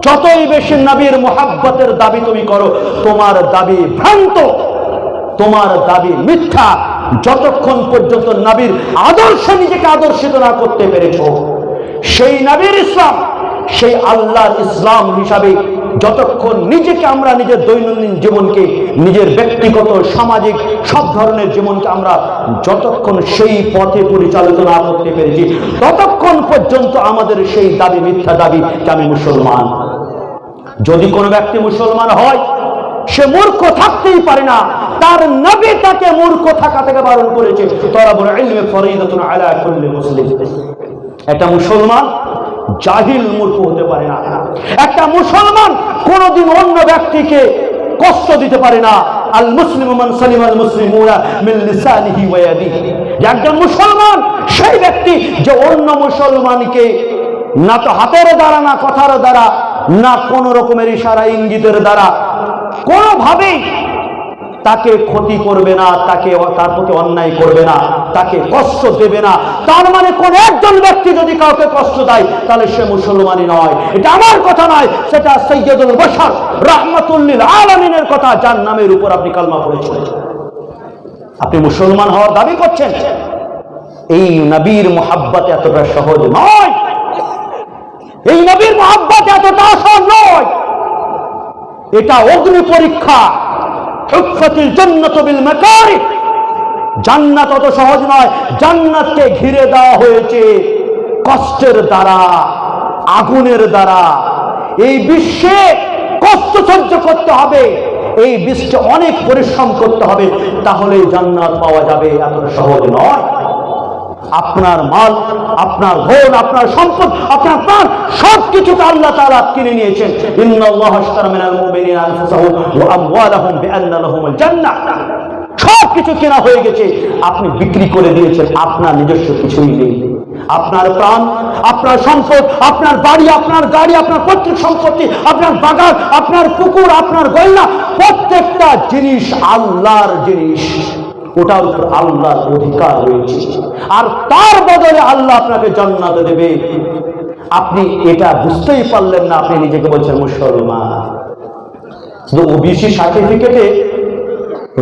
যতই বেশি নবীর মুহাব্বতের দাবি তুমি করো, তোমার দাবি ভ্রান্ত, তোমার দাবি মিথ্যা, যতক্ষণ পর্যন্ত নবীর আদর্শে নিজেকে আদর্শিত না করতে পেরেছো। সেই নবীর ইসলাম, সেই আল্লাহর ইসলাম হিসাবে যতক্ষণ নিজেকে আমরা নিজের দৈনন্দিন জীবনকে, নিজের ব্যক্তিগত, সামাজিক সব ধরনের জীবনকে আমরা যতক্ষণ সেই পথে পরিচালিত না করতে পেরেছি, ততক্ষণ পর্যন্ত আমাদের সেই দাবি মিথ্যা দাবি যে আমি মুসলমান। যদি কোনো ব্যক্তি মুসলমান হয়, সে মূর্খ থাকতেই পারে না, তার নবী তাকে মূর্খ থাকা থেকে বারণ করেছে। তলাবুল ইলমি ফরিদাতুন আলা কুল্লি মুসলিম। একটা মুসলমান জাহিল মূর্খ হতে পারে না। একটা মুসলমান কোনদিন অন্য ব্যক্তিকে কষ্ট দিতে পারে না। আল মুসলিমু মান সালিমাল মুসলিমুনা মিন লিসানিহি ওয়া ইয়াদিহি। একজন মুসলমান সেই ব্যক্তি যে অন্য মুসলমানকে না তো হাতের দ্বারা, না কথার দ্বারা, না কোন রকমের ইশারা ইঙ্গিতের দ্বারা কোনোভাবেই তাকে ক্ষতি করবে না, তাকে তার প্রতি অন্যায় করবে না, তাকে কষ্ট দেবে না। তার মানে কোন একজন ব্যক্তি যদি কাউকে কষ্ট দেয় তাহলে সে মুসলমানই নয়। এটা আমার কথা নয়, সেটা সৈয়দুল বাশার রাহমাতুল লিল আলামিনের কথা, যার নামের উপর আপনি কালমা পড়েছেন। আপনি মুসলমান হওয়ার দাবি করছেন, এই নবীর মোহাব্বত এতটা সহজ নয়, এই নবীর মোহাব্বত এতটা আসান নয়। এটা অগ্নি পরীক্ষা। হুফফাতিল জান্নাতু বিল মাকারিহ, জান্নাত অত সহজ নয়। জান্নাতকে ঘিরে দেওয়া হয়েছে কষ্টের দ্বারা, আগুনের দ্বারা। এই বিশ্বে কষ্ট সহ্য করতে হবে, এই বিশ্বে অনেক পরিশ্রম করতে হবে, তাহলে জান্নাত পাওয়া যাবে। এতটা সহজ নয়। আপনার মাল, আপনার ধন, আপনার সম্পদ, আপনার প্রাণ সবকিছু আল্লাহ তাআলা কিনে নিয়েছেন। ইন্নাল্লাহা আশতারা মিনাল মুমিনিনা আনফুসাহুম ওয়া আমওয়ালাহুম বিআন্না লাহুমুল জান্নাহ। সবকিছু কেনা হয়ে গেছে, আপনি বিক্রি করে দিয়েছেন, আপনার নিজস্ব কিছুই নেই। আপনার প্রাণ, আপনার সম্পদ, আপনার বাড়ি, আপনার গাড়ি, আপনার পৈতৃক সম্পত্তি, আপনার বাগান, আপনার পুকুর, আপনার গয়না, প্রত্যেকটা জিনিস আল্লাহর জিনিস। ওটার উপর আল্লাহর অধিকার রয়েছে, আর তার বদলে আল্লাহ আপনাকে জান্নাত দেবে। আপনি এটা বুঝতেই পারলেন না, আপনি নিজেকে বলছেন মুসলমান। শুধু ওবিসি সার্টিফিকেটে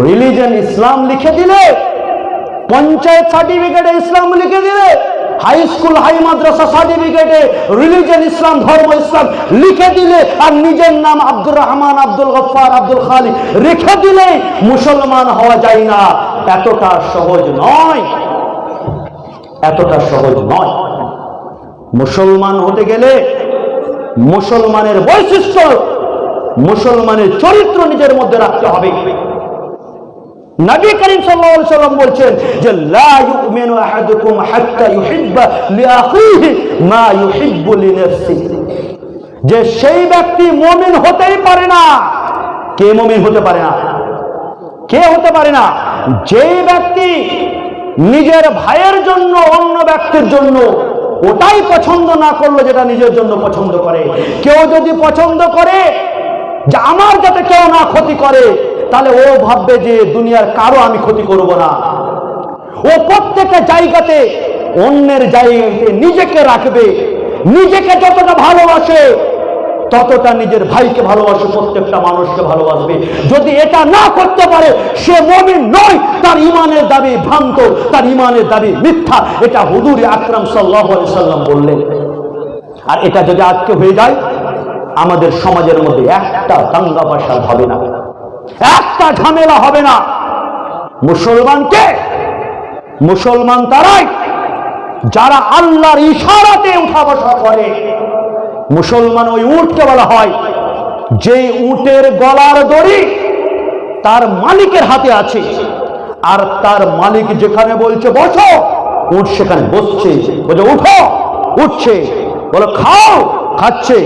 রিলিজন ইসলাম লিখে দিলে, পঞ্চায়েত সার্টিফিকেটে ইসলাম লিখে দিলে, হাই স্কুল হাই মাদ্রাসা সার্টিফিকেটে রিলিজন ইসলাম, ধর্ম ইসলাম লিখে দিলে, আর নিজের নাম আব্দুর রহমান, আব্দুল গফফার, আব্দুল খালিক রেখে দিলে মুসলমান হওয়া যায় না। এতটা সহজ নয়, এতটা সহজ নয়। মুসলমান হতে গেলে মুসলমানের বৈশিষ্ট্য, মুসলমানের চরিত্র নিজের মধ্যে রাখতে হবে। নবী করিম সাল্লাল্লাহু আলাইহি ওয়াসাল্লাম বলছেন যে লা ইউমিনু আহাদুকুম হাত্তা ইউহিব্বা লিআখিহি মা ইউহিব্বু লিনাফসিহি, যে সেই ব্যক্তি মুমিন হতেই পারে না। কে মুমিন হতে পারে না? কে হতে পারে না? যেই ব্যক্তি নিজের ভাইয়ের জন্য অন্য ব্যক্তির জন্য ওটাই পছন্দ না করলো যেটা নিজের জন্য পছন্দ করে। কেউ যদি পছন্দ করে যে আমার যাতে কেউ না ক্ষতি করে, তাহলে ও ভাববে যে দুনিয়ার কারো আমি ক্ষতি করব না। ও প্রত্যেকটা জায়গাতে অন্যের জায়গাতে নিজেকে রাখবে। নিজেকে যতটা ভালোবাসে ততটা নিজের ভাইকে ভালোবাসে, প্রত্যেকটা মানুষকে ভালোবাসবে। যদি এটা না করতে পারে সে মুমিন নয়, তার ঈমানের দাবি ভ্রান্ত, তার ঈমানের দাবি মিথ্যা। এটা হুজুর আকরাম সাল্লাল্লাহু আলাইহি ওয়াসাল্লাম বললেন। আর এটা যদি আজকে হয়ে যায়, আমাদের সমাজের মধ্যে একটা দাঙ্গা ফাসাদ হবে না, একটা ঝামেলা হবে না। মুসলমানকে, মুসলমান তারাই যারা আল্লাহর ইশারাতে উঠা বসা করে। মুসলমান ওই উটকে বলা হয় যে উটের গলার দড়ি তার মালিকের হাতে আছে, আর তার মালিক যেখানে বলছে বসো, উট সেখানে বসছে। বলে উঠো, উঠছে। বলে খাও, খাচ্ছে।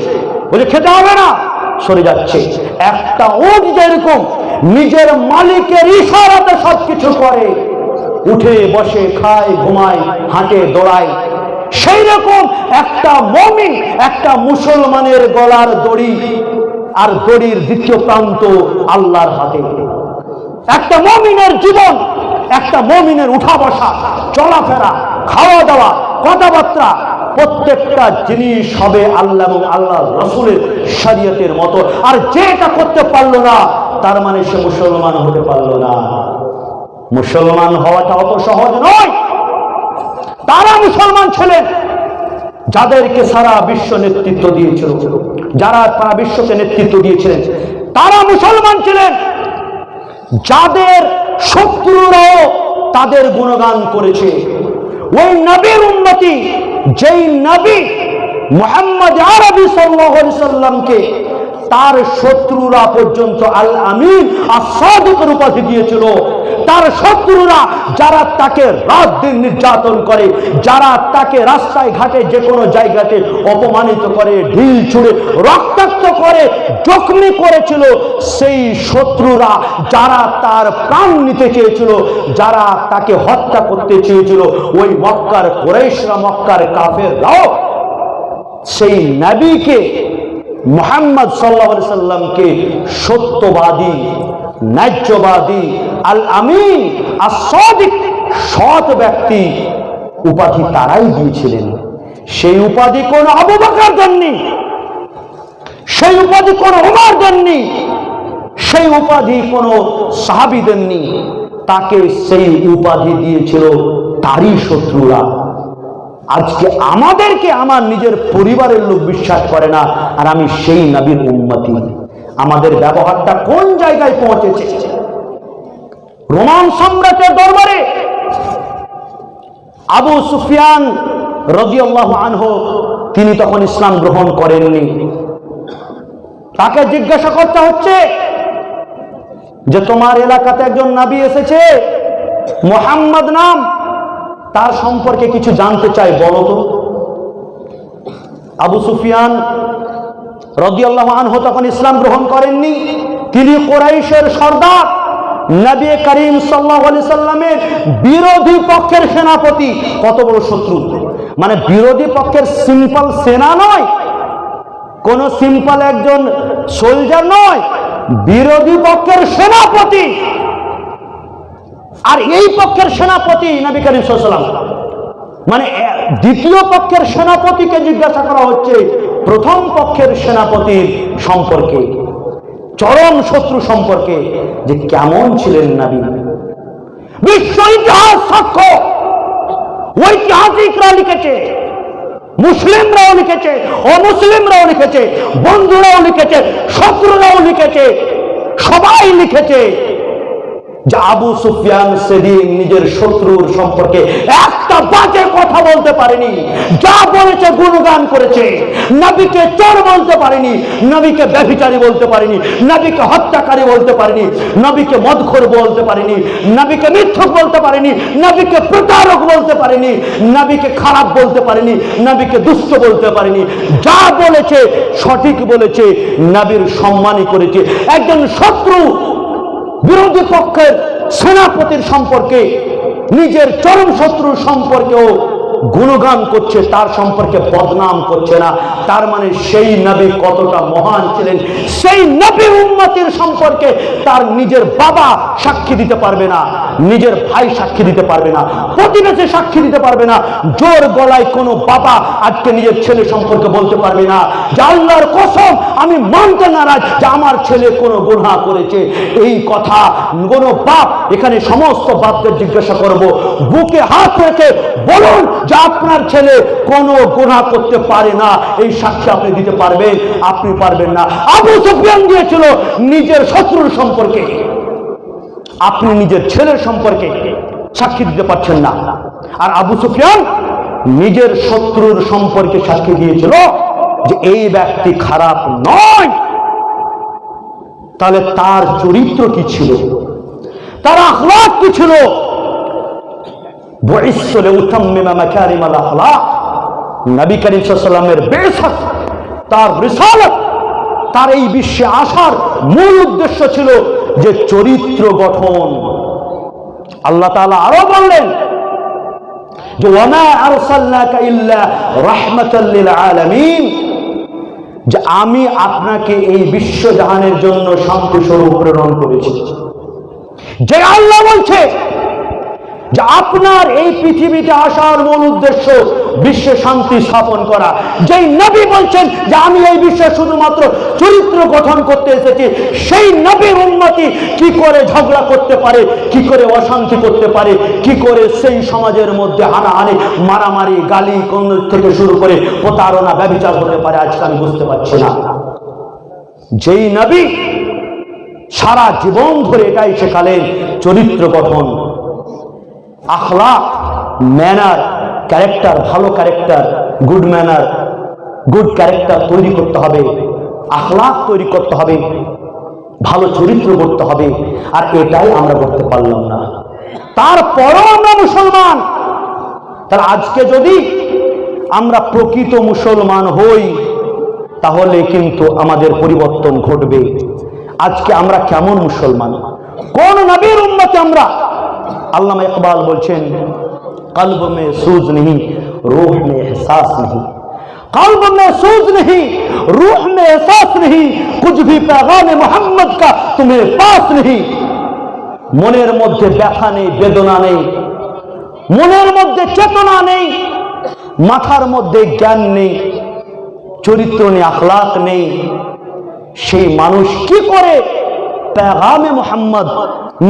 বলে খেতে হবে না, সরে যাচ্ছে। একটা উট যেরকম নিজের মালিকের ইশারাতে সবকিছু করে, উঠে বসে, খায়, ঘুমায়, হাঁটে, দৌড়ায়, সেই রকম একটা মুমিন, একটা মুসলমানের গলার দড়ি, আর দড়ির দ্বিতীয় প্রান্ত আল্লাহর হাতে। একটা মুমিনের জীবন, একটা মুমিনের উঠা বসা, চলাফেরা, খাওয়া দাওয়া, কথাবার্তা, প্রত্যেকটা জিনিস হবে আল্লাহ এবং আল্লাহ রাসূলের শরীয়তের মতো। আর যেটা করতে পারলো না, তার মানে সে মুসলমান হতে পারলো না। মুসলমান হওয়াটা অত সহজ নয়। তারা মুসলমান ছিলেন যাদেরকে সারা বিশ্ব নেতৃত্ব দিয়েছিল, যারা সারা বিশ্বকে নেতৃত্ব দিয়েছিলেন। তারা মুসলমান ছিলেন যাদের শত্রুরাও তাদের গুণগান করেছে। ওই নবীর উম্মতি, যেই নবী মুহাম্মদ আরবি সাল্লাল্লাহু আলাইহি সাল্লামকে তার শত্রুরা পর্যন্ত আল আমিন as-সাদিকের উপাধি দিয়েছিল। তার শত্রুরা যারা তাকে রাত দিন নির্যাতন করে, যারা তাকে রাস্তায় ঘাটে যে কোনো জায়গাতে অপমানিত করে, ঢিল ছুঁড়ে রক্তাক্ত করে, জখমি করেছিল, সেই শত্রুরা যারা তার প্রাণ নিতে চেয়েছিল, যারা তাকে হত্যা করতে চেয়েছিল, ওই মক্কার কুরাইশরা, মক্কার কাফেররাও সেই নবীকে মুহাম্মদ সাল্লাল্লাহু আলাইহি সাল্লামকে সত্যবাদী, ন্যায্যবাদী, আল আমিন as-সাদিক, সৎ ব্যক্তি উপাধি তারাই দিয়েছিলেন। সেই উপাধি কোন আবু বকর দেননি, সেই উপাধি কোন ওমর দেননি, সেই উপাধি কোন সাহাবী দেননি। তাকে সেই উপাধি দিয়েছিল তারই শত্রুরা। আজকে আমাদেরকে আমার নিজের পরিবারের লোক বিশ্বাস করে না, আর আমি সেই নবীর উম্মতি। আমাদের ব্যবহারটা কোন জায়গায় পৌঁছেছে? রোমান সম্রাটের দরবারে আবু সুফিয়ান রাদিয়াল্লাহু আনহু তিনি তখন ইসলাম গ্রহণ করেননি। তাকে জিজ্ঞাসা করতে হচ্ছে যে তোমার এলাকাতে একজন নবী এসেছে, মুহাম্মদ নাম, তার সম্পর্কে কিছু জানতে চাই, বলো তো। আবু সুফিয়ান রাদিয়াল্লাহু আনহু তখন ইসলাম গ্রহণ করেননি। তিনি কুরাইশের সর্দার, নবী করিম সাল্লাল্লাহু আলাইহি সাল্লামের বিরোধী পক্ষের সেনাপতি। কত বড় শত্রু! মানে বিরোধী পক্ষের সিম্পল সেনা নয়, কোন সিম্পল একজন সোলজার নয়, বিরোধী পক্ষের সেনাপতি। আর এই পক্ষের সেনাপতি নবী করিম সাল্লাল্লাহু আলাইহি ওয়াসাল্লাম। মানে দ্বিতীয় পক্ষের সেনাপতিকে জিজ্ঞাসা করা হচ্ছে প্রথম পক্ষের সেনাপতির সম্পর্কে, চরম শত্রু সম্পর্কে, যে কেমন ছিলেন নবী। বিশ্ব ইতিহাস সাক্ষ্য, ঐতিহাসিকরা লিখেছে, মুসলিমরাও লিখেছে, অমুসলিমরাও লিখেছে, বন্ধুরাও লিখেছে, শত্রুরাও লিখেছে, সবাই লিখেছে যে আবু সুফিয়ান সেদিন নিজের শত্রুর সম্পর্কে একটা বাজে কথা বলতে পারেনি। যা বলেছে গুণগান করেছে। নবীকে চোর বলতে পারেনি, নবীকে ব্যভিচারী বলতে পারেনি, নবীকে হত্যাকারী বলতে পারেনি, নবীকে মদখোর বলতে পারেনি, নবীকে মিথ্যুক বলতে পারেনি, নবীকে প্রতারক বলতে পারেনি, নবীকে খারাপ বলতে পারেনি, নবীকে দুষ্ট বলতে পারেনি। যা বলেছে সঠিক বলেছে, নবীর সম্মানই করেছে। একজন শত্রু বিরোধী পক্ষের সেনাপতির সম্পর্কে, নিজের চরম শত্রুর সম্পর্কেও গুণগান করছে, তার সম্পর্কে বদনাম করছে না। তার মানে সেই নবী কতটা মহান ছিলেন, সেই নবী উম্মতের সম্পর্কে তার নিজের বাবা সাক্ষী দিতে পারবে না, নিজের ভাই সাক্ষী দিতে পারবে না, প্রতিবেশী সাক্ষী দিতে পারবে না। জোর গলায় কোনো বাবা আজকে নিজের ছেলে সম্পর্কে বলতে পারবে না যে আল্লাহর কসম আমি মানতে নারাজ যে আমার ছেলে কোনো গুনাহ করেছে। এই কথা কোনো বাপ, এখানে সমস্ত বাপদের জিজ্ঞাসা করব, বুকে হাত রেখে বলুন যে আপনার ছেলে কোনো গুনাহ করতে পারে না, এই সাক্ষী আপনি দিতে পারবেন? আপনি পারবেন না। আবু সুফিয়ান দিয়েছিল নিজের শত্রুর সম্পর্কে, আপনি নিজের ছেলের সম্পর্কে সাক্ষী দিতে পারছেন না। আর আবু সুফিয়ান নিজের শত্রুর সম্পর্কে সাক্ষী দিয়েছিল যে এই ব্যক্তি খারাপ নয়। তাহলে তার চরিত্র কি ছিল, তার আখলাক কি ছিল? বুইসতু লিউতাম্মিমা মাকারিমাল আখলাক। নবী করিম সাল্লাল্লাহু আলাইহি ওয়াসাল্লামের বিরসাত, তার রিসালাত, তার এই বিশ্বে আসার মূল উদ্দেশ্য ছিল যে চরিত্র গঠন। আল্লাহ তাআলা আরো বললেন যে ওয়ামা আরসালনাকা ইল্লা রাহমাতাল লিল আলামিন, যে আমি আপনাকে এই বিশ্ব জাহানের জন্য শান্তি স্বরূপ প্রেরণ করেছি। যে আল্লাহ বলছে যে আপনার এই পৃথিবীতে আসার মূল উদ্দেশ্য বিশ্বে শান্তি স্থাপন করা, যেই নবী বলছেন যে আমি এই বিশ্বে শুধুমাত্র চরিত্র গঠন করতে এসেছি, সেই নবীর উম্মতি কি করে ঝগড়া করতে পারে, কি করে অশান্তি করতে পারে, কি করে সেই সমাজের মধ্যে হানাহানি, মারামারি, গালি গঞ্জ থেকে শুরু করে প্রতারণা, ব্যভিচার হতে পারে, আজকে আমি বুঝতে পারছি না। যেই নবী সারা জীবন ধরে এটাই শেখালেন, চরিত্র গঠন, আখলাক, ম্যানার, ক্যারেক্টার, ভালো character, good manner, good character তৈরি করতে হবে, আখলাক তৈরি করতে হবে, ভালো চরিত্র করতে হবে। আর এটাই আমরা করতে পারলাম না, তারপরও আমরা মুসলমান। তাহলে আজকে যদি আমরা প্রকৃত মুসলমান হই তাহলে কিন্তু আমাদের পরিবর্তন ঘটবে। আজকে আমরা কেমন মুসলমান, কোন নবীর উম্মতে আমরা? আল্লামা ইকবাল বলছেন কলব মে সুজ नहीं, रूह में एहसास नहीं, कल्ब में सूज नहीं, रूह में एहसास नहीं, कुछ भी पैगाम मोहम्मद का तुम्हें पास नहीं। মনের মধ্যে ব্যথা নেই, বেদনা নেই, মনের মধ্যে চেতনা নেই, মাথার মধ্যে জ্ঞান নেই, চরিত্র নেই, আখলাক নেই, সেই মানুষ কি করে পেগামে মোহাম্মদ,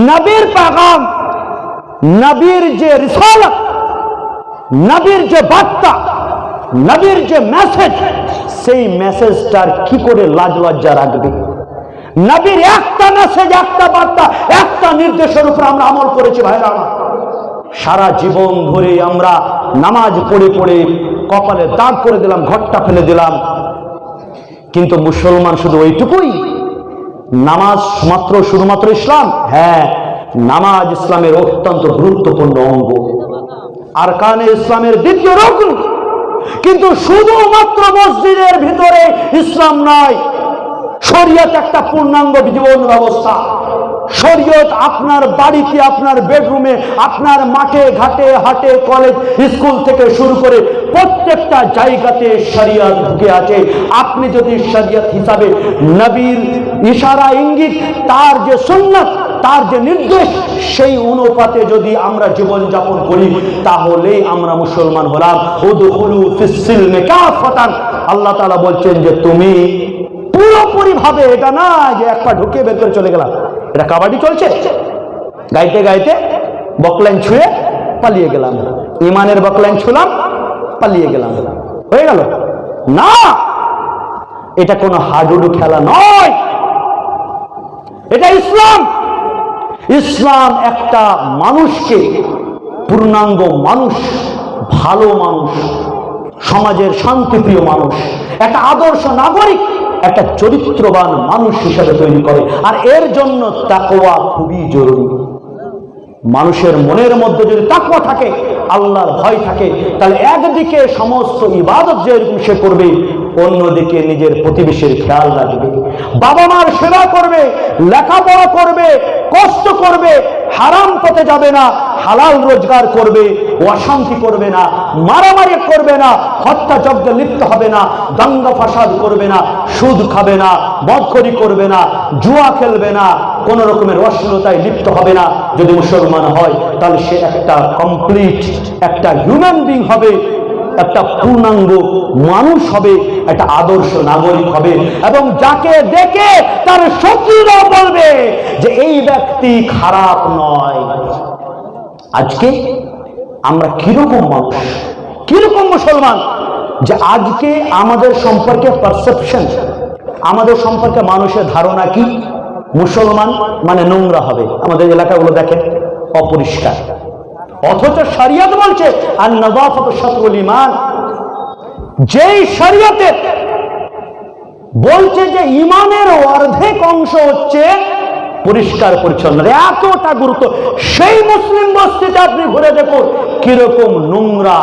নবীর পেগাম নবীর যে রিসালাত, নবীর যে বার্তা, নবীর যে মেসেজ, সেই মেসেজটার কি করে লাজ লজ্জা রাখবে? নবীর একটা মেসেজ, একটা বার্তা, একটা নির্দেশের উপর আমরা আমল করেছি ভাইরা আমার। সারা জীবন ধরে আমরা নামাজ পড়ে পড়ে কপালে দাগ করে দিলাম, ঘরটা ফেলে দিলাম, কিন্তু মুসলমান শুধু ওইটুকুই? নামাজ মাত্র শুধুমাত্র ইসলাম? হ্যাঁ, নামাজ ইসলামের অত্যন্ত গুরুত্বপূর্ণ অঙ্গ, আরকানে ইসলামের দ্বিতীয় রকম। কিন্তু শুধুমাত্র মসজিদের ভিতরে ইসলাম নয়, শরীয়ত একটা পূর্ণাঙ্গ জীবন ব্যবস্থা। শরীয়ত আপনার বাড়িতে, আপনার বেডরুমে, আপনার মাঠে ঘাটে, হাটে, কলেজ, স্কুল থেকে শুরু করে প্রত্যেকটা জায়গাতে শরীয়ত ঢুকে আছে। আপনি যদি শরীয়ত হিসাবে নবীর ইশারা ইঙ্গিত, তার যে সুন্নাত, তার যে নির্দেশ, সেই অনুপাতে যদি আমরা জীবন যাপন করি, তাহলেই আমরা মুসলমান হলাম। উদখুলু ফিস সিলমি কাফাতান, আল্লাহ তাআলা বলছেন যে তুমি পুরোপুরি ভাবে, এটা না যে এক পা ঢুকে বের করে চলে গেলাম। এটা কাবাডি চলছে, গাইতে গাইতে বকলাইন ছুঁয়ে পালিয়ে গেলাম, ইমানের বকলাইন ছুলাম, পালিয়ে গেলাম, হয়ে গেল না। এটা কোনো হাডুডু খেলা নয়, এটা ইসলাম। ইসলাম একটা মানুষকে পূর্ণাঙ্গ মানুষ, ভালো মানুষ, সমাজের শান্তিপ্রিয় মানুষ, একটা আদর্শ নাগরিক, একটা চরিত্রবান মানুষ হিসেবে তৈরি করে। আর এর জন্য তাকওয়া খুবই জরুরি। মানুষের মনের মধ্যে যদি তাকওয়া থাকে, আল্লাহর ভয় থাকে, তাহলে একদিকে সমস্ত ইবাদত যেরকম সে করবে, অন্যদিকে নিজের প্রতিবেশীর খেয়াল রাখবে, বাবা মার সেবা করবে, লেখাপড়া করবে, কষ্ট করবে, হারাম পথে যাবে না, হালাল রোজগার করবে, অশান্তি করবে না, মারামারি করবে না, হত্যাযজ্ঞে লিপ্ত হবে না, দাঙ্গা ফাসাদ করবে না, সুদ খাবে না, বদখরি করবে না, জুয়া খেলবে না, কোন রকমের অশ্লীলতায় লিপ্ত হবে না। যদি মুসলমান হয়, তাহলে সে একটা কমপ্লিট একটা হিউম্যান বিং হবে, একটা পূর্ণাঙ্গ মানুষ হবে, একটা আদর্শ নাগরিক হবে, এবং যাকে দেখে তার শত্রুরা বলবে যে এই ব্যক্তি খারাপ নয়। আজকে আমরা কিরকম মানুষ, কিরকম মুসলমান, যে আজকে আমাদের সম্পর্কে পারসেপশন, আমাদের সম্পর্কে মানুষের ধারণা কি? মুসলমান মানে নোংরা হবে। আমাদের এলাকাগুলো দেখেন অপরিষ্কার, অথচ শরিয়ত বলছে আর নযাফাতু শাতরুল ঈমান। যেই শরিয়তে বলছে যে ঈমানের অর্ধেক অংশ হচ্ছে পরিষ্কার পরিচ্ছন্ন, এতটা গুরুত্ব, সেই মুসলিম বস্তিতে আপনি ঘুরে দেখুন কিরকম নোংরা।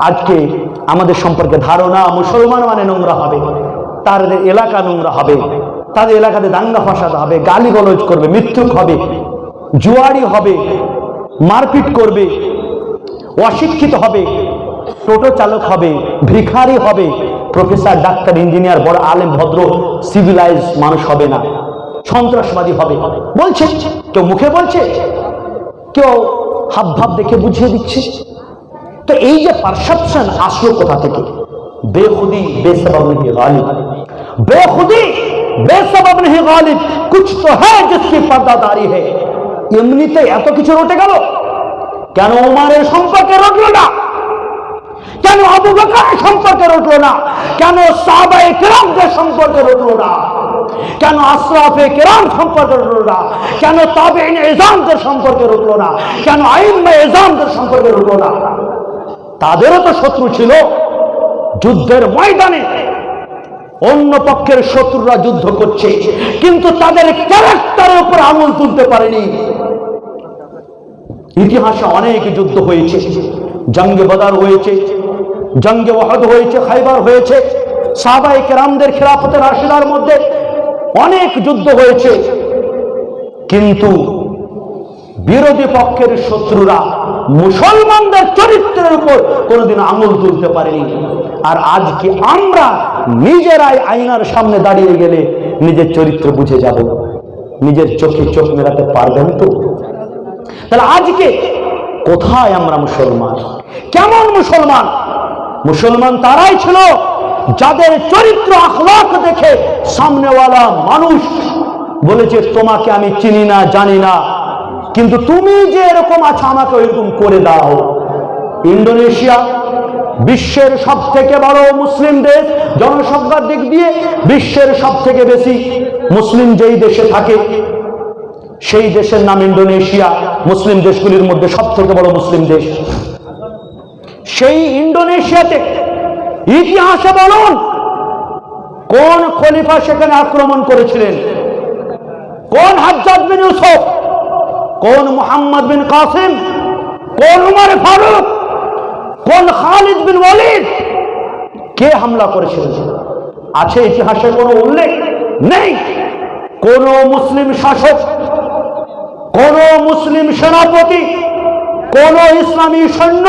আজকে আমাদের সম্পর্কে ধারণা মুসলমান মানে নোংরা হবে, তাদের এলাকা নোংরা হবে, তাদের এলাকাতে দাঙ্গা ফাসাদ হবে, গালিগালাজ করবে, মিথ্যুক হবে, জুয়ারি হবে, মারপিট করবে, অশিক্ষিত হবে, টোটো চালক হবে, ভিখারি হবে, প্রফেসর, ডাক্তার, ইঞ্জিনিয়ার, বড় আলেম, ভদ্র সিভিলাইজ মানুষ হবে না, সন্ত্রাসবাদী হবে। বলছে কেউ মুখে বলছে, কেউ হাব ভাব দেখে বুঝিয়ে দিচ্ছে। তো এই যে পারসেপশন আসলো কোথা থেকে? বেখুদি বেসবাব নেহি গালিব, বেখুদি বেসবাব নেহি গালিব, কুছ তো হ্যায় জিসকি পর্দাদারি হ্যায়। এমনিতে এত কিছু রটে গেল, কেন ওমরের সম্পর্কে রটলো না? কেন আবু বকরের সম্পর্কে রটলো না? কেন সাহাবায়ে কেরামদের সম্পর্কে রটলো না? কেন আশরাফে কেরাম সম্পর্কে রটলো না? কেন তাবেঈন ইজামদের সম্পর্কে রটলো না? কেন আইম্মা ইজামদের সম্পর্কে রটলো না? তাদেরও তো শত্রু ছিল যুদ্ধের ময়দানে, অন্য পক্ষের শত্রুরা যুদ্ধ করছে, কিন্তু তাদের ক্যারেক্টারের উপর আঙুল তুলতে পারেনি। ইতিহাসে অনেক যুদ্ধ হয়েছে, জঙ্গে বদর হয়েছে, জঙ্গে ওহদ হয়েছে, খাইবার হয়েছে, সাহাবায়ে কেরামদের খিলাফতে রাশিদার মধ্যে অনেক যুদ্ধ হয়েছে, কিন্তু বিরোধী পক্ষের শত্রুরা মুসলমানদের চরিত্রের উপর কোনোদিন আঙুল তুলতে পারেনি। আর আজকে আমরা নিজেরাই আয়নার সামনে দাঁড়িয়ে গেলে নিজের চরিত্র বুঝে যাব, নিজের চোখে চোখ মেলাতে পারবেন তো? তাহলে আজকে কোথায় আমরা মুসলমান? কেমন মুসলমান? মুসলমান তারাই ছিল যাদের চরিত্র আখলাক দেখে সামনেওয়ালা মানুষ বলেছে তোমাকে আমি চিনি না, জানি না, কিন্তু তুমি যে এরকম আছো আমাকে এরকম করে দাও। ইন্দোনেশিয়া বিশ্বের সব থেকে বড় মুসলিম দেশ, জনসংখ্যার দিক দিয়ে বিশ্বের সব থেকে বেশি মুসলিম যেই দেশে থাকে সেই দেশের নাম ইন্দোনেশিয়া, মুসলিম দেশগুলির মধ্যে সব থেকে বড় মুসলিম দেশ। সেই ইন্দোনেশিয়াতে ইতিহাসে বলুন কোন খলিফা সেখানে আক্রমণ করেছিলেন? কোন হাজ্জাজ বিন ইউসুফ, কোন মুহাম্মদ বিন কাসিম, কোন উমর ফারুক, কোন খালিদ বিন ওয়ালিদ? কে হামলা করেছিলেন? আছে ইতিহাসে কোনো উল্লেখ নেই। কোন মুসলিম শাসক, কোন মুসলিম সেনাপতি, কোন ইসলামী সৈন্য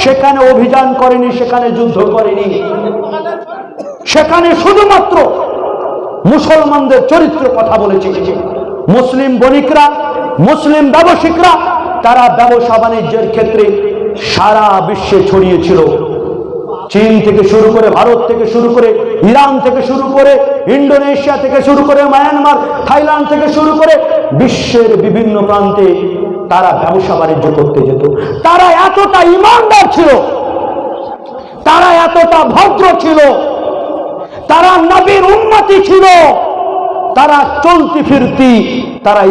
সেখানে অভিযান করেনি, সেখানে যুদ্ধ করেনি। সেখানে শুধুমাত্র মুসলমানদের চরিত্র কথা বলেছে। মুসলিম বণিকরা, মুসলিম ব্যবসায়িকরা তারা ব্যবসা বাণিজ্যের ক্ষেত্রে সারা বিশ্বে ছড়িয়েছিল। চীন থেকে শুরু করে, ভারত থেকে শুরু করে, ইরান থেকে শুরু করে, ইন্দোনেশিয়া থেকে শুরু করে, মায়ানমার, থাইল্যান্ড থেকে শুরু করে বিশ্বের বিভিন্ন প্রান্তে তারা ব্যবসা বাণিজ্য করতে যেত। তারা এতটা ইমানদার ছিল, তারা এতটা ভদ্র ছিল, তারা নবীর উম্মতি ছিল, তারা চলতি ফিরতি, তারা